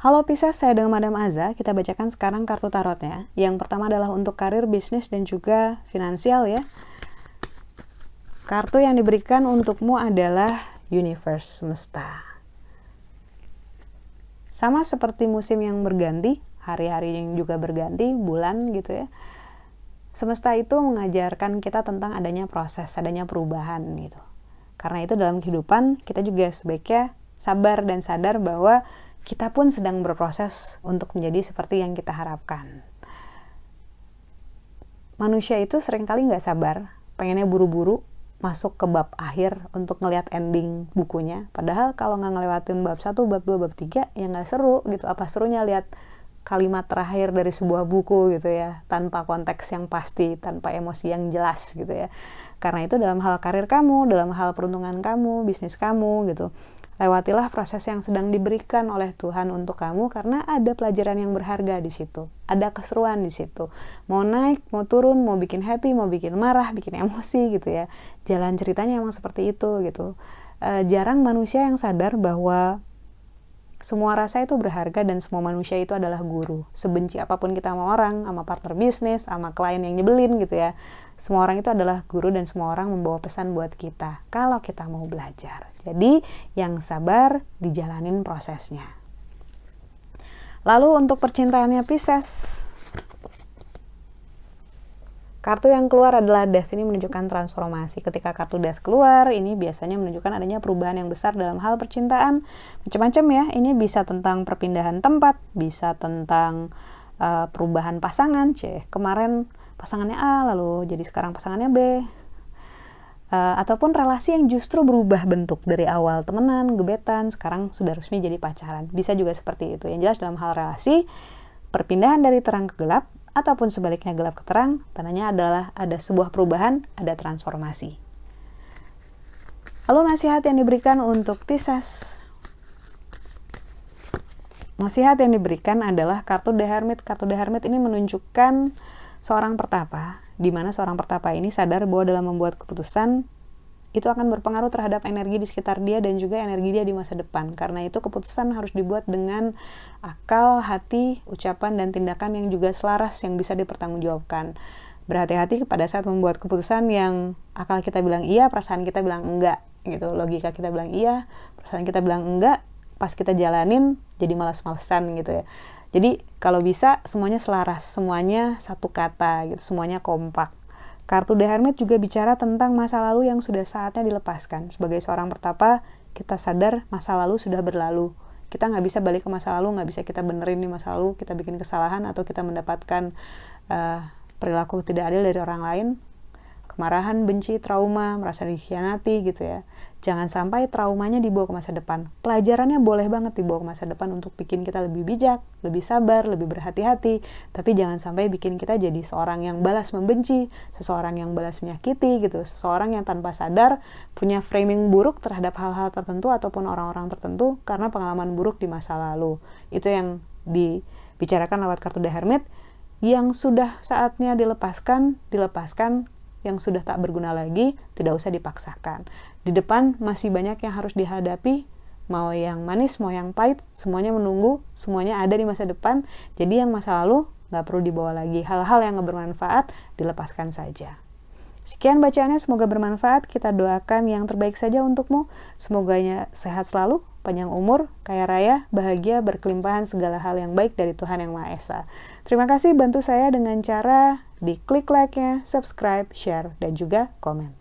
Halo Pisces, saya dengan Madam Aza. Kita bacakan sekarang kartu tarotnya. Yang pertama adalah untuk karir, bisnis, dan juga finansial ya. Kartu yang diberikan untukmu adalah Universe, semesta. Sama seperti musim yang berganti, hari-hari yang juga berganti, bulan gitu ya. Semesta itu mengajarkan kita tentang adanya proses, adanya perubahan gitu. Karena itu dalam kehidupan kita juga sebaiknya sabar dan sadar bahwa kita pun sedang berproses untuk menjadi seperti yang kita harapkan. Manusia itu seringkali nggak sabar, pengennya buru-buru masuk ke bab akhir untuk ngelihat ending bukunya. Padahal kalau nggak ngelewatin bab 1, bab 2, bab 3, ya nggak seru gitu. Apa serunya lihat kalimat terakhir dari sebuah buku gitu ya, tanpa konteks yang pasti, tanpa emosi yang jelas gitu ya. Karena itu dalam hal karir kamu, dalam hal peruntungan kamu, bisnis kamu gitu, lewatilah proses yang sedang diberikan oleh Tuhan untuk kamu, karena ada pelajaran yang berharga di situ. Ada keseruan di situ. Mau naik, mau turun, mau bikin happy, mau bikin marah, bikin emosi gitu ya. Jalan ceritanya emang seperti itu gitu. Jarang manusia yang sadar bahwa semua rasa itu berharga dan semua manusia itu adalah guru. Sebenci apapun kita sama orang, sama partner bisnis, sama klien yang nyebelin gitu ya. Semua orang itu adalah guru dan semua orang membawa pesan buat kita kalau kita mau belajar. Jadi yang sabar, dijalanin prosesnya. Lalu untuk percintaannya Pisces, kartu yang keluar adalah Death. Ini menunjukkan transformasi. Ketika kartu Death keluar, ini biasanya menunjukkan adanya perubahan yang besar dalam hal percintaan. Macam-macam ya, ini bisa tentang perpindahan tempat, bisa tentang perubahan pasangan. Kemarin pasangannya A, lalu jadi sekarang pasangannya B. Ataupun relasi yang justru berubah bentuk dari awal temenan, gebetan, sekarang sudah resmi jadi pacaran. Bisa juga seperti itu. Yang jelas dalam hal relasi, perpindahan dari terang ke gelap, ataupun sebaliknya gelap ke terang, tandanya adalah ada sebuah perubahan, ada transformasi. Lalu nasihat yang diberikan untuk Pisces. Nasihat yang diberikan adalah kartu The Hermit. Kartu The Hermit ini menunjukkan seorang pertapa, di mana seorang pertapa ini sadar bahwa dalam membuat keputusan itu akan berpengaruh terhadap energi di sekitar dia dan juga energi dia di masa depan. Karena itu keputusan harus dibuat dengan akal, hati, ucapan, dan tindakan yang juga selaras, yang bisa dipertanggungjawabkan. Berhati-hati pada saat membuat keputusan yang akal kita bilang iya, perasaan kita bilang enggak gitu. Logika kita bilang iya, perasaan kita bilang enggak, pas kita jalanin jadi malas-malesan gitu ya. Jadi kalau bisa semuanya selaras, semuanya satu kata gitu, semuanya kompak. Kartu The Hermit juga bicara tentang masa lalu yang sudah saatnya dilepaskan. Sebagai seorang pertapa, kita sadar masa lalu sudah berlalu. Kita nggak bisa balik ke masa lalu, nggak bisa kita benerin di masa lalu, kita bikin kesalahan atau kita mendapatkan perilaku tidak adil dari orang lain. Kemarahan, benci, trauma, merasa dikhianati gitu ya. Jangan sampai traumanya dibawa ke masa depan. Pelajarannya boleh banget dibawa ke masa depan untuk bikin kita lebih bijak, lebih sabar, lebih berhati-hati. Tapi jangan sampai bikin kita jadi seorang yang balas membenci, seseorang yang balas menyakiti gitu. Seseorang yang tanpa sadar punya framing buruk terhadap hal-hal tertentu ataupun orang-orang tertentu karena pengalaman buruk di masa lalu. Itu yang dibicarakan lewat kartu The Hermit. Yang sudah saatnya dilepaskan. Yang sudah tak berguna lagi, tidak usah dipaksakan. Di depan masih banyak yang harus dihadapi, mau yang manis, mau yang pahit, semuanya menunggu, semuanya ada di masa depan. Jadi yang masa lalu nggak perlu dibawa lagi. Hal-hal yang nggak bermanfaat, dilepaskan saja. Sekian bacaannya, semoga bermanfaat. Kita doakan yang terbaik saja untukmu. Semoganya sehat selalu, panjang umur, kaya raya, bahagia, berkelimpahan segala hal yang baik dari Tuhan Yang Maha Esa. Terima kasih, bantu saya dengan cara diklik like-nya, subscribe, share, dan juga komen.